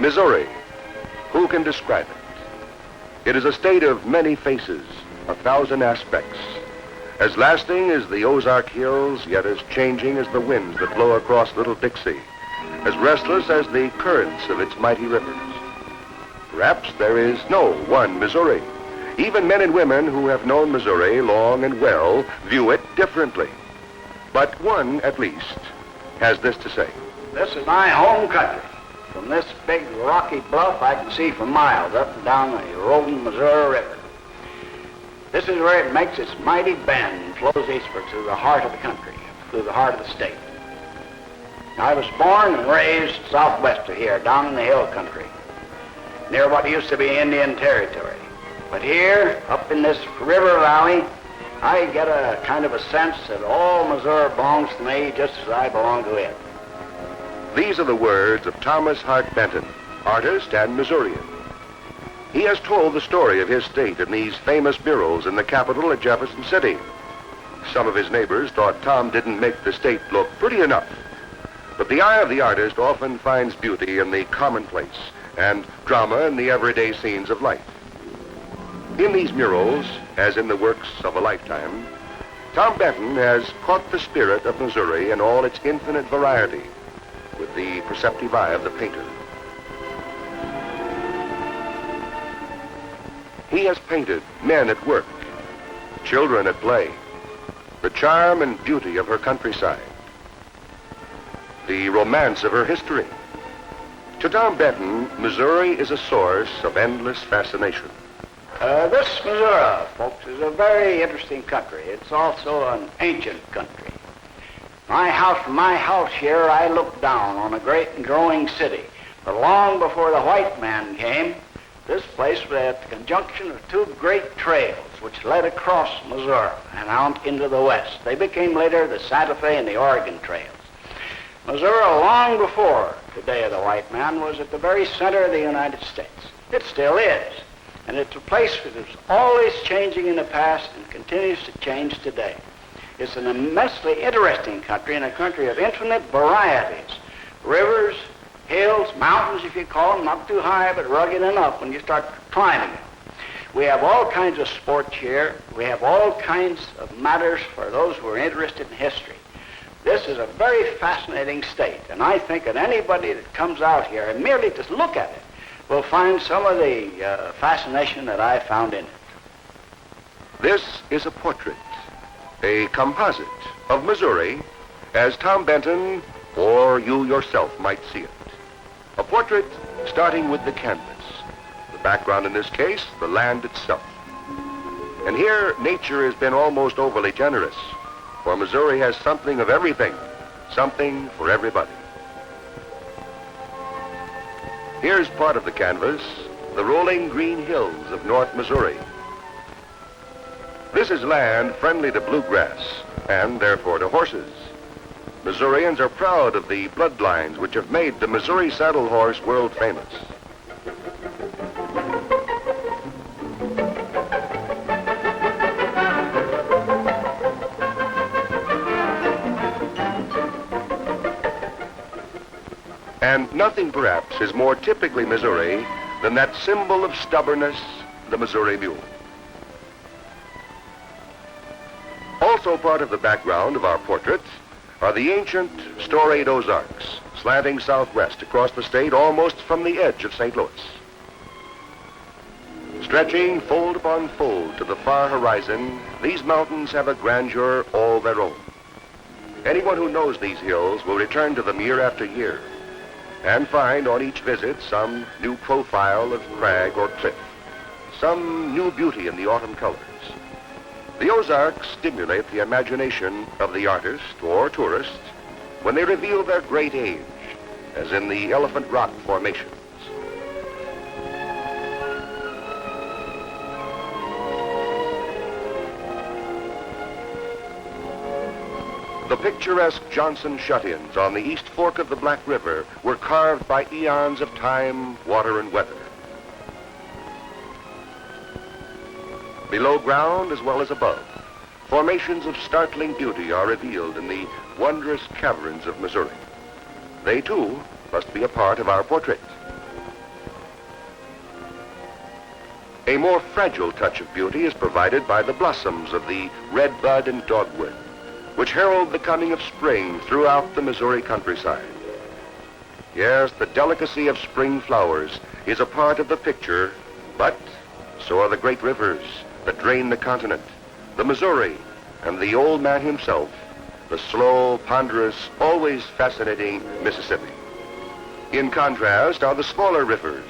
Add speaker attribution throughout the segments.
Speaker 1: Missouri. Who can describe it? It is a state of many faces, 1,000 aspects, as lasting as the Ozark hills, yet as changing as the winds that blow across Little Dixie, as restless as the currents of its mighty rivers. Perhaps there is no one Missouri. Even men and women who have known Missouri long and well view it differently. But one, at least, has this to say.
Speaker 2: This is my home country. From this big rocky bluff, I can see for miles up and down the rolling Missouri River. This is where it makes its mighty bend and flows eastward through the heart of the country, through the heart of the state. I was born and raised southwest of here, down in the hill country, near what used to be Indian Territory. But here, up in this river valley, I get a kind of a sense that all Missouri belongs to me just as I belong to it.
Speaker 1: These are the words of Thomas Hart Benton, artist and Missourian. He has told the story of his state in these famous murals in the Capitol at Jefferson City. Some of his neighbors thought Tom didn't make the state look pretty enough. But the eye of the artist often finds beauty in the commonplace and drama in the everyday scenes of life. In these murals, as in the works of a lifetime, Tom Benton has caught the spirit of Missouri in all its infinite variety, with the perceptive eye of the painter. He has painted men at work, children at play, the charm and beauty of her countryside, the romance of her history. To Tom Benton, Missouri is a source of endless fascination.
Speaker 2: This Missouri, folks, is a very interesting country. It's also an ancient country. From my house here, I look down on a great and growing city. But long before the white man came, this place was at the conjunction of two great trails which led across Missouri and out into the west. They became later the Santa Fe and the Oregon trails. Missouri, long before the day of the white man, was at the very center of the United States. It still is. And it's a place that is always changing in the past and continues to change today. It's an immensely interesting country and a country of infinite varieties. Rivers, hills, mountains, if you call them, not too high, but rugged enough when you start climbing them. We have all kinds of sports here. We have all kinds of matters for those who are interested in history. This is a very fascinating state, and I think that anybody that comes out here and merely to look at it will find some of the fascination that I found in it.
Speaker 1: This is a portrait, a composite of Missouri as Tom Benton or you yourself might see it. A portrait starting with the canvas. The background in this case, the land itself. And here, nature has been almost overly generous, for Missouri has something of everything, something for everybody. Here's part of the canvas, the rolling green hills of North Missouri. This is land friendly to bluegrass and therefore to horses. Missourians are proud of the bloodlines which have made the Missouri saddle horse world famous. And nothing perhaps is more typically Missouri than that symbol of stubbornness, the Missouri mule. Also part of the background of our portrait are the ancient, storied Ozarks, slanting southwest across the state almost from the edge of St. Louis. Stretching fold upon fold to the far horizon, these mountains have a grandeur all their own. Anyone who knows these hills will return to them year after year and find on each visit some new profile of crag or cliff, some new beauty in the autumn colors. The Ozarks stimulate the imagination of the artist or tourist when they reveal their great age, as in the Elephant Rock formations. The picturesque Johnson shut-ins on the east fork of the Black River were carved by eons of time, water, and weather. Below ground as well as above, formations of startling beauty are revealed in the wondrous caverns of Missouri. They, too, must be a part of our portrait. A more fragile touch of beauty is provided by the blossoms of the redbud and dogwood, which herald the coming of spring throughout the Missouri countryside. Yes, the delicacy of spring flowers is a part of the picture, but so are the great rivers that drain the continent, the Missouri, and the old man himself, the slow, ponderous, always fascinating Mississippi. In contrast are the smaller rivers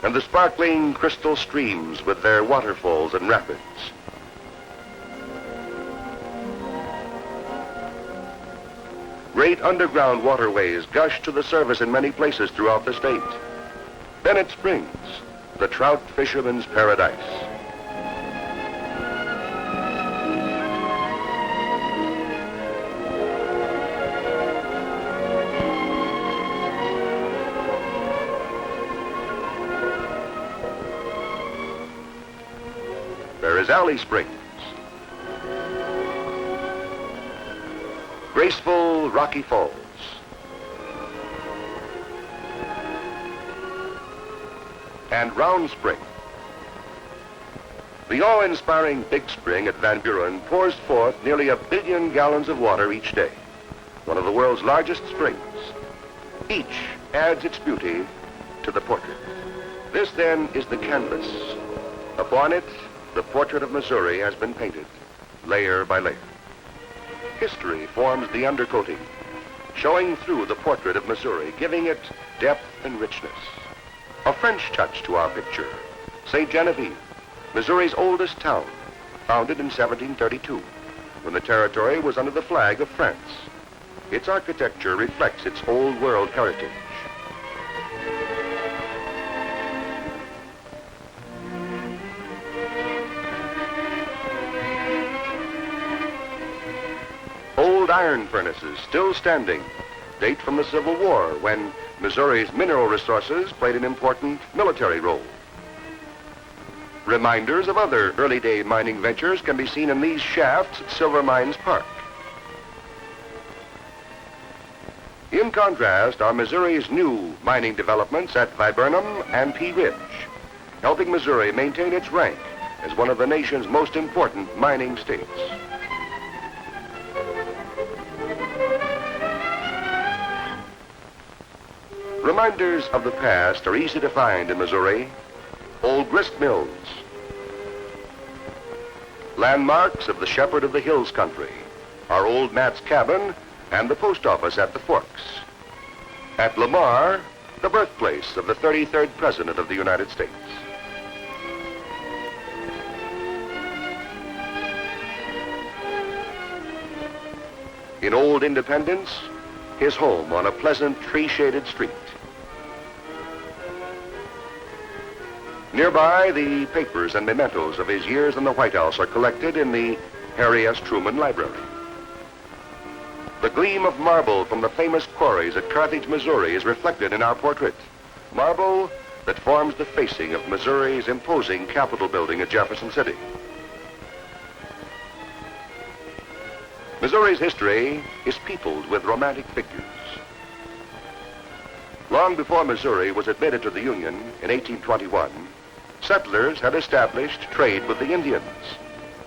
Speaker 1: and the sparkling crystal streams with their waterfalls and rapids. Great underground waterways gush to the surface in many places throughout the state. Bennett Springs, the trout fisherman's paradise. There is Alley Springs, graceful rocky falls, and Round Spring. The awe-inspiring Big Spring at Van Buren pours forth nearly 1 billion gallons of water each day, one of the world's largest springs. Each adds its beauty to the portrait. This, then, is the canvas. Upon it, the portrait of Missouri has been painted, layer by layer. History forms the undercoating, showing through the portrait of Missouri, giving it depth and richness. A French touch to our picture, St. Genevieve, Missouri's oldest town, founded in 1732, when the territory was under the flag of France. Its architecture reflects its old world heritage. Old iron furnaces still standing date from the Civil War, when Missouri's mineral resources played an important military role. Reminders of other early day mining ventures can be seen in these shafts at Silver Mines Park. In contrast are Missouri's new mining developments at Viburnum and Pea Ridge, helping Missouri maintain its rank as one of the nation's most important mining states. Reminders of the past are easy to find in Missouri. Old grist mills, landmarks of the Shepherd of the Hills country, are Old Matt's cabin and the post office at the Forks. At Lamar, the birthplace of the 33rd President of the United States. In Old Independence, his home on a pleasant tree-shaded street. Nearby, the papers and mementos of his years in the White House are collected in the Harry S. Truman Library. The gleam of marble from the famous quarries at Carthage, Missouri is reflected in our portrait. Marble that forms the facing of Missouri's imposing Capitol building at Jefferson City. Missouri's history is peopled with romantic figures. Long before Missouri was admitted to the Union in 1821, settlers had established trade with the Indians.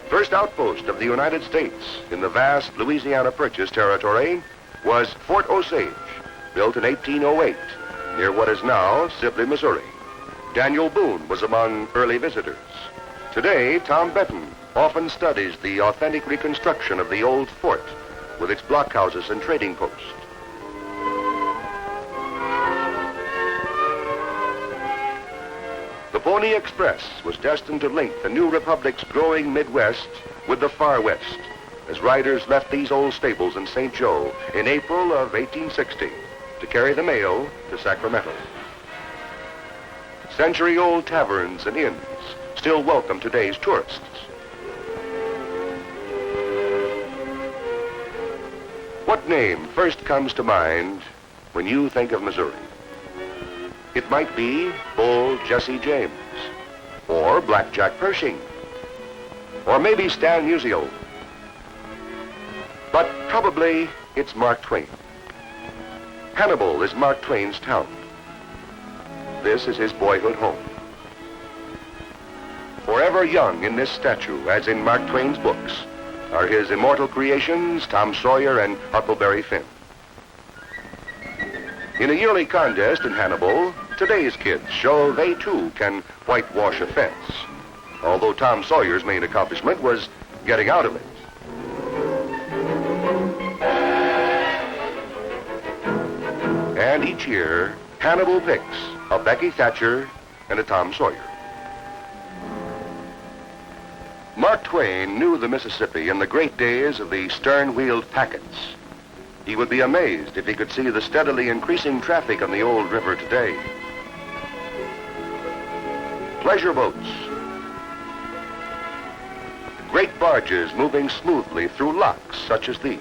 Speaker 1: First outpost of the United States in the vast Louisiana Purchase territory was Fort Osage, built in 1808, near what is now Sibley, Missouri. Daniel Boone was among early visitors. Today, Tom Benton often studies the authentic reconstruction of the old fort with its blockhouses and trading posts. The Pony Express was destined to link the new republic's growing Midwest with the Far West as riders left these old stables in St. Joe in April of 1860 to carry the mail to Sacramento. Century-old taverns and inns still welcome today's tourists. What name first comes to mind when you think of Missouri? It might be Bull Jesse James, or Blackjack Pershing, or maybe Stan Musial. But probably it's Mark Twain. Hannibal is Mark Twain's town. This is his boyhood home. Forever young in this statue, as in Mark Twain's books, are his immortal creations, Tom Sawyer and Huckleberry Finn. In a yearly contest in Hannibal, today's kids show they too can whitewash a fence, although Tom Sawyer's main accomplishment was getting out of it. And each year, Hannibal picks a Becky Thatcher and a Tom Sawyer. Mark Twain knew the Mississippi in the great days of the stern-wheeled packets. He would be amazed if he could see the steadily increasing traffic on the old river today. Pleasure boats, great barges moving smoothly through locks such as these,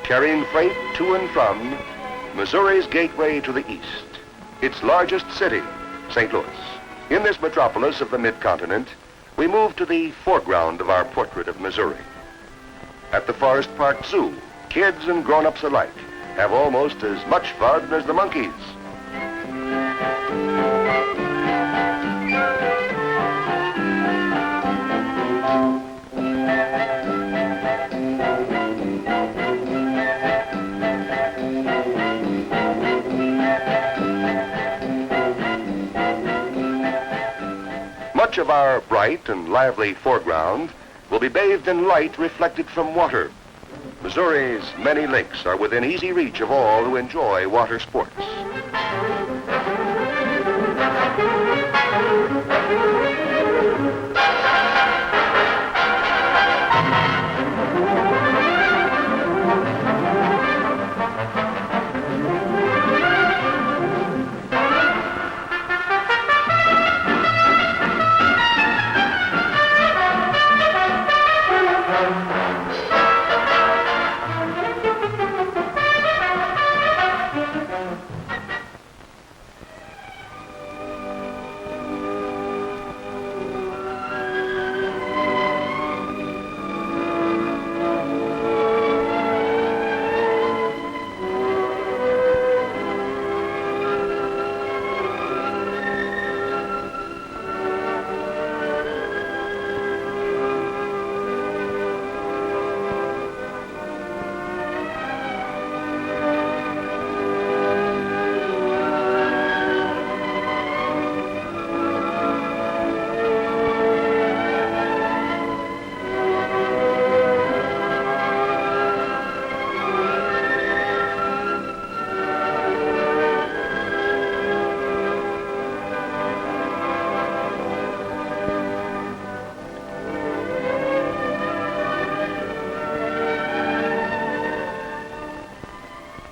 Speaker 1: carrying freight to and from Missouri's gateway to the east, its largest city, St. Louis. In this metropolis of the mid-continent, we move to the foreground of our portrait of Missouri. At the Forest Park Zoo, kids and grown-ups alike have almost as much fun as the monkeys. Much of our bright and lively foreground will be bathed in light reflected from water. Missouri's many lakes are within easy reach of all who enjoy water sports.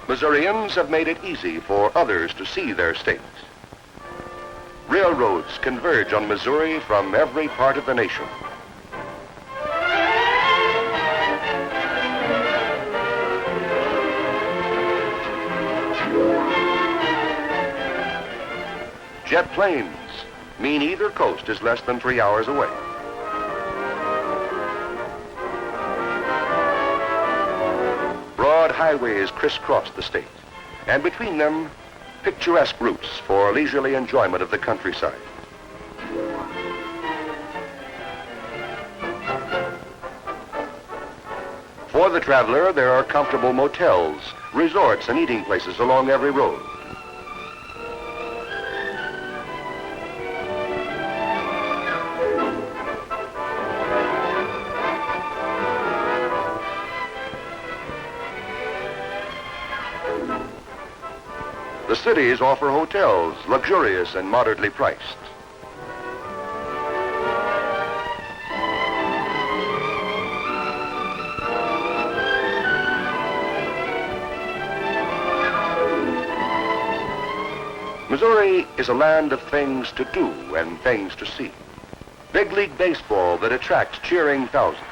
Speaker 1: Missourians have made it easy for others to see their state. Railroads converge on Missouri from every part of the nation. Jet planes mean either coast is less than 3 hours away. Broad highways crisscross the state, and between them, picturesque routes for leisurely enjoyment of the countryside. For the traveler, there are comfortable motels, resorts, and eating places along every road. The cities offer hotels, luxurious and moderately priced. Missouri is a land of things to do and things to see. Big league baseball that attracts cheering thousands.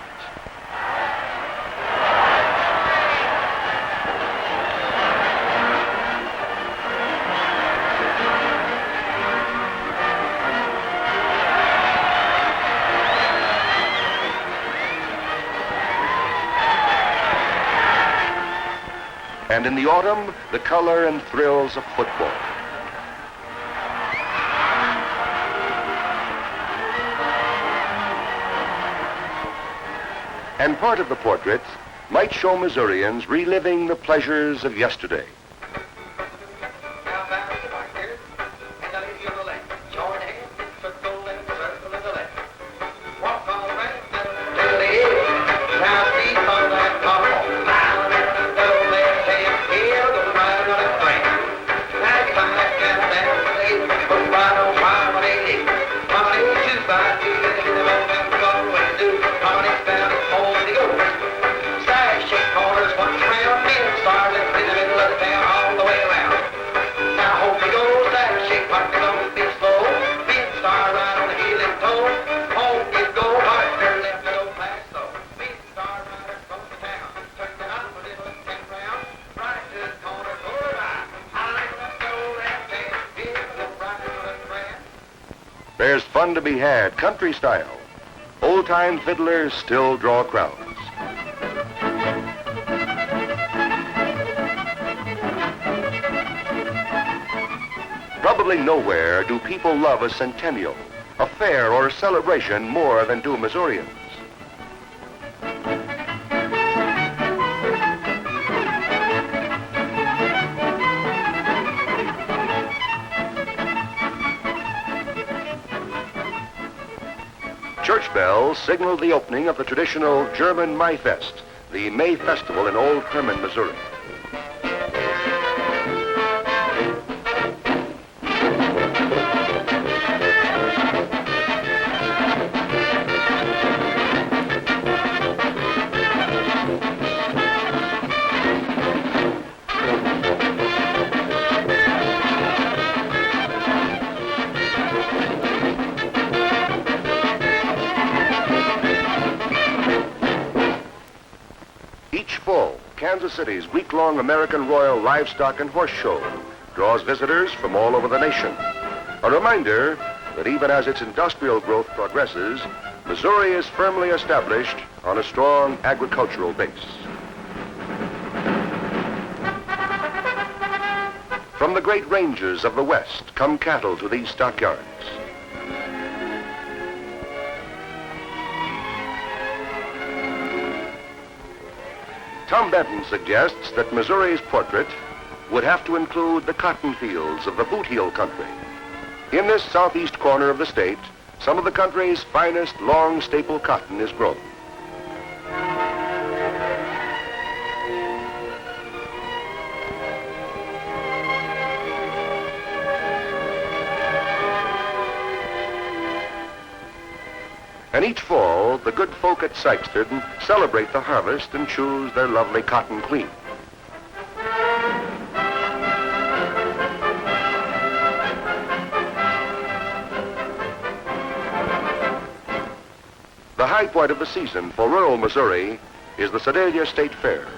Speaker 1: And in the autumn, the color and thrills of football. And part of the portrait might show Missourians reliving the pleasures of yesterday. There's fun to be had, country style. Old-time fiddlers still draw crowds. Probably nowhere do people love a centennial, a fair or a celebration more than do Missourians. Church bells signaled the opening of the traditional German Maifest, the May Festival in Old Herman, Missouri. Kansas City's week-long American Royal Livestock and Horse Show draws visitors from all over the nation. A reminder that even as its industrial growth progresses, Missouri is firmly established on a strong agricultural base. From the great ranges of the West come cattle to these stockyards. Tom Benton suggests that Missouri's portrait would have to include the cotton fields of the Boot Heel country. In this southeast corner of the state, some of the country's finest long staple cotton is grown. And each fall, the good folk at Sykeston celebrate the harvest and choose their lovely cotton queen. The high point of the season for rural Missouri is the Sedalia State Fair.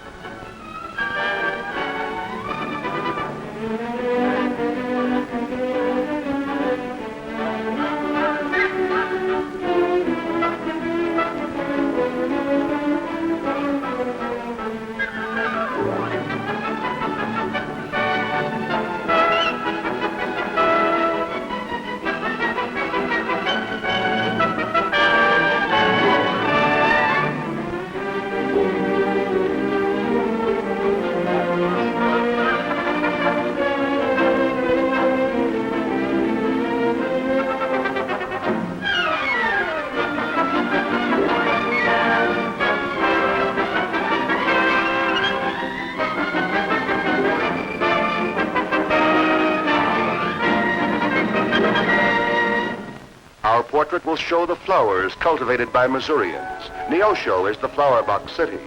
Speaker 1: Our portrait will show the flowers cultivated by Missourians. Neosho is the flower box city.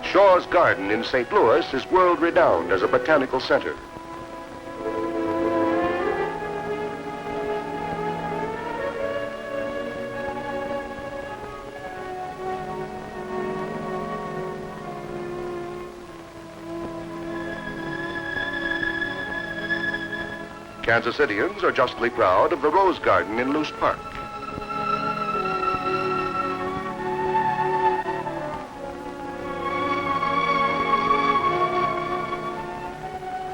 Speaker 1: Shaw's Garden in St. Louis is world-renowned as a botanical center. Kansas Cityans are justly proud of the Rose Garden in Luce Park.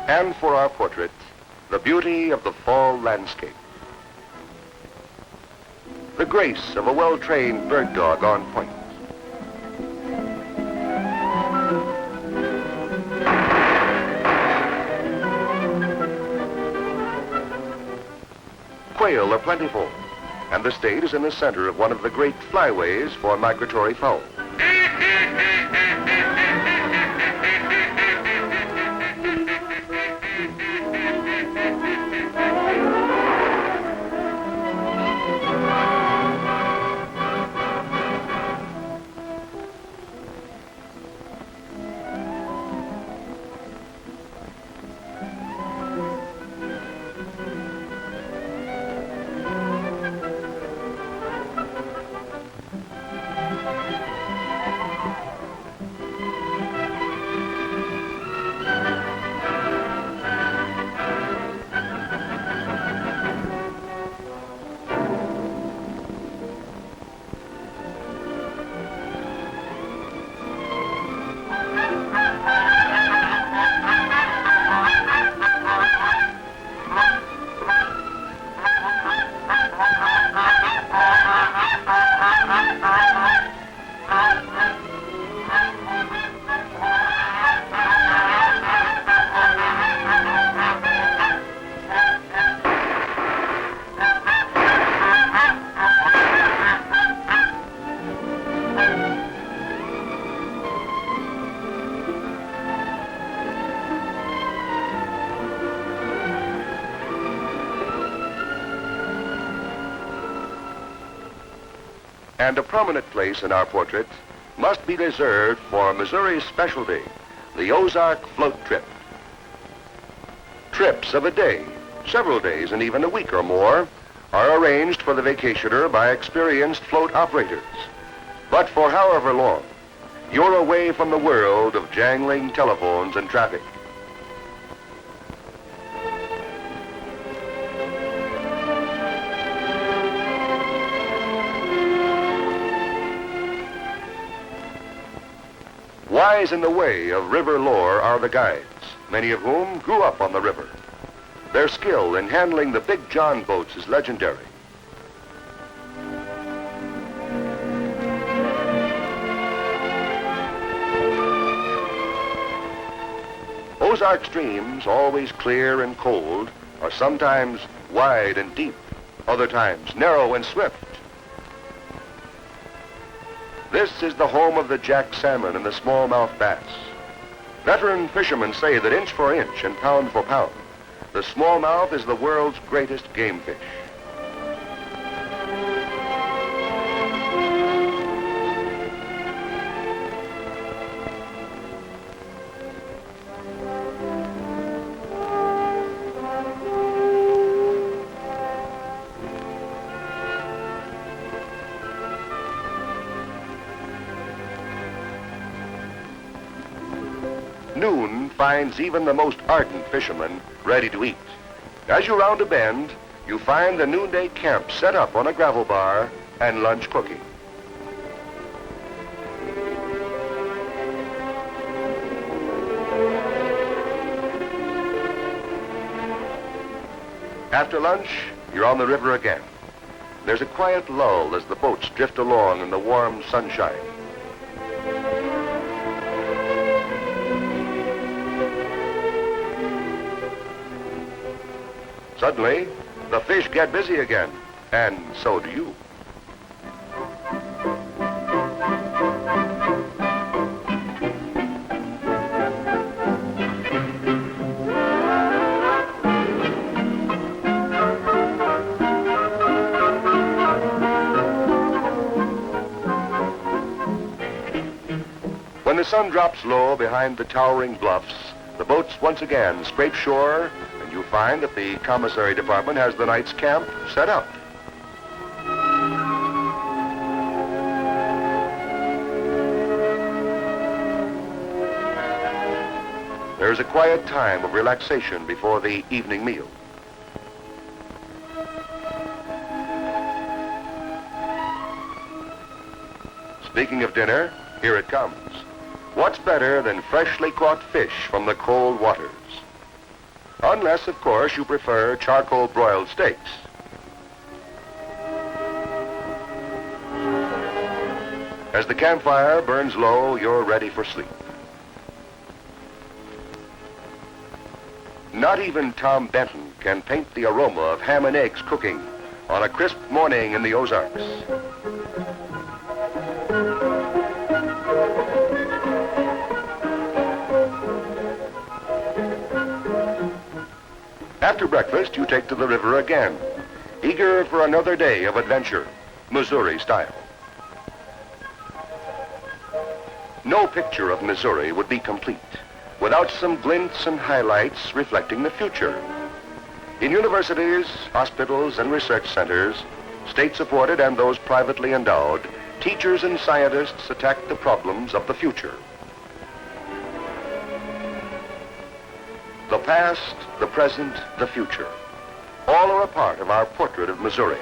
Speaker 1: And for our portrait, the beauty of the fall landscape. the grace of a well-trained bird dog on point. Quail are plentiful, and the state is in the center of one of the great flyways for migratory fowl. And a prominent place in our portrait must be reserved for Missouri's specialty, the Ozark float trip. Trips of a day, several days, and even a week or more are arranged for the vacationer by experienced float operators. But for however long, you're away from the world of jangling telephones and traffic. Wise in the way of river lore are the guides, many of whom grew up on the river. Their skill in handling the Big John boats is legendary. Ozark streams, always clear and cold, are sometimes wide and deep, other times narrow and swift. This is the home of the jack salmon and the smallmouth bass. Veteran fishermen say that inch for inch and pound for pound, the smallmouth is the world's greatest game fish. Noon finds even the most ardent fishermen ready to eat. As you round a bend, you find the noonday camp set up on a gravel bar and lunch cooking. After lunch, you're on the river again. There's a quiet lull as the boats drift along in the warm sunshine. Suddenly, the fish get busy again, and so do you. When the sun drops low behind the towering bluffs, the boats once again scrape shore, and you find that the commissary department has the night's camp set up. There's a quiet time of relaxation before the evening meal. Speaking of dinner, here it comes. What's better than freshly caught fish from the cold waters? Unless, of course, you prefer charcoal broiled steaks. As the campfire burns low, you're ready for sleep. Not even Tom Benton can paint the aroma of ham and eggs cooking on a crisp morning in the Ozarks. After breakfast, you take to the river again, eager for another day of adventure, Missouri style. No picture of Missouri would be complete without some glints and highlights reflecting the future. In universities, hospitals, and research centers, state-supported and those privately endowed, teachers and scientists attack the problems of the future. The past, the present, the future, all are a part of our portrait of Missouri.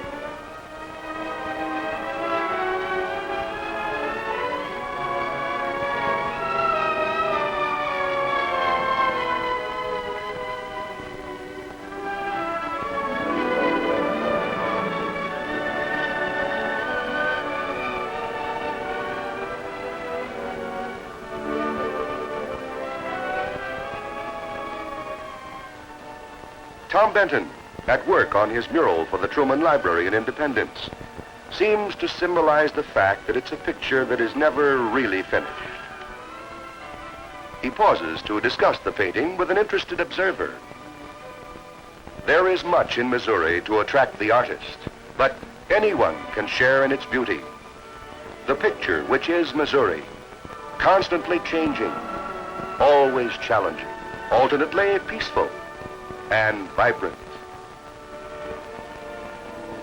Speaker 1: Tom Benton, at work on his mural for the Truman Library in Independence, seems to symbolize the fact that it's a picture that is never really finished. He pauses to discuss the painting with an interested observer. There is much in Missouri to attract the artist, but anyone can share in its beauty. The picture, which is Missouri, constantly changing, always challenging, alternately peaceful and vibrant.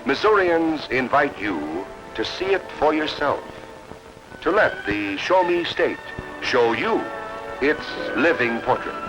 Speaker 1: Missourians invite you to see it for yourself, to let the Show Me State show you its living portrait.